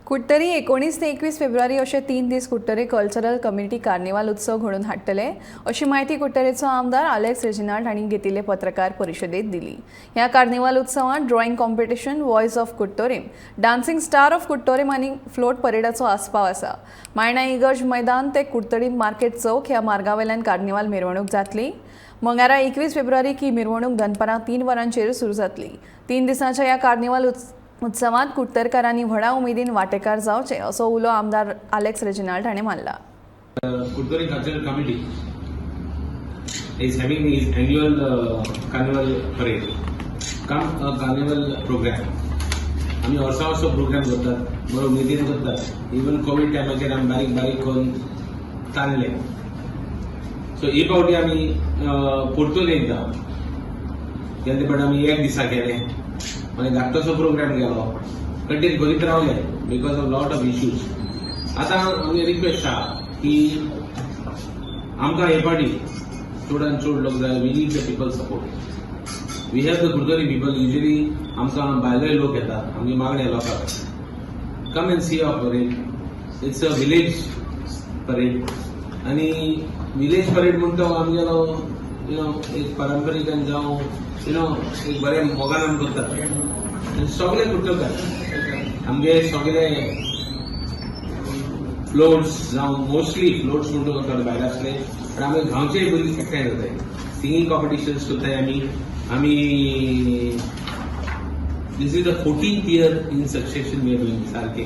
कुट्टरी 19 ते 21 फेब्रुवारी असे 3 दीस कुट्टरी cultural community carnival उत्सव घडून हाडटले अशी माहिती कुट्टरेचो आमदार अलेक्स रेजिनाल्ड हांणी घेतिल्ले पत्रकार परिशदेंत दिली। ह्या कार्निवाल उत्सवात drawing competition, voice of Kuttorim, dancing star of Kuttorim आनी फ्लोट परेडाचो आस्पाव आसा। मायणा इगर्ज मैदान ते कुट्टरी मार्केट चौक ह्या मार्गावेल्यान कार्निवाल मिरवणूक जातली। मंगळारा 21 फेब्रुवारीक ही मिरवणूक दनपारां 3 वरांचेर सुरू जातली। 3 दिसांच्या ह्या कार्निवाल उत्सवात कुट्टरकारांनी व्हडा उमेदीन वांटेकार जावचे असो उलो आमदार अलेक्स रेजिनाल्ड हाणें मारला। Kutturi Cultural Committee is having its annual carnival parade. Carnival program. आम्ही वर्षा प्रोग्राम करतात, बरो उमेदीन करतात. इवन कोविड टायमाचेर आमी बारीक करून ताणले. सो ही फावटी आमी परतून एकदा तेन्ना पण आमी एक दिसा केले. मागीर धाकटोसो प्रोग्राम केलो. कंटिन्यू करीत रावले because of lot of issues. आतां आमी रिक्वेस्ट आहा की आमकां हे फावटी चडांत चड लोक जाय. We need the people support. We have the Kuttori people. Usually आमकां भायले लोक येतात, आमगे मागणे लोकांक come and see of parade. It's a village parade आनी विलेज परेड म्हणटा आमगेलो एक पारंपरीक जावं एक बरें मोगान आमी करतात. सगळे कुट्टरकार आमगे सगळे फ्लोट्स जावं मोस्टली फ्लोट्स म्हणटा करतात भायर आसले, पण आमी गांवचे बरी एकठांय जाताय. सिंगींग कॉम्पिटिशन्स करताय आमी this is the 14th year in succession we are doing सारके.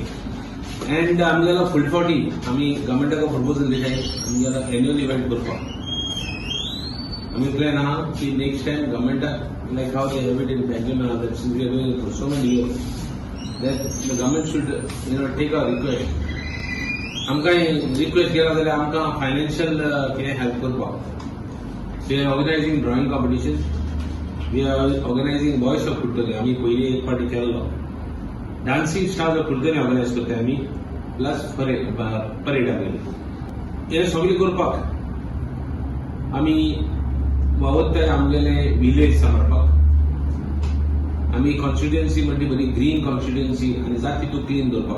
एंड आमगेलो फुडले फावटी आमी गव्हर्मेंटाक प्रपोजल दिताय आमगेलो एन्युअल इव्हेंट करपाक. आमी प्लॅन आहा की नेक्स्ट टाइम गव्हर्मेंटाक like how they have it in Belgium and others, since we are doing it for so many years, that the government should take our request. आमकां request केला जाल्यार आमकां financial कितें हेल्प करपाक. We are organizing drawing competition, we are organizing voice of Kudtari. आमी पयलीं एक फावटी केल्लो. Dancing stars of Kudtari organize करताय आमी, प्लस परेड आमगेली. हे सगळें करपाक आमी वावरताय आमगेले विलेज सांबाळपाक. आमी कॉन्स्टिट्युएन्सी म्हणजे बरी ग्रीन कॉन्स्टिट्युएन्सी आनी जाता तितून क्लीन दवरपाक.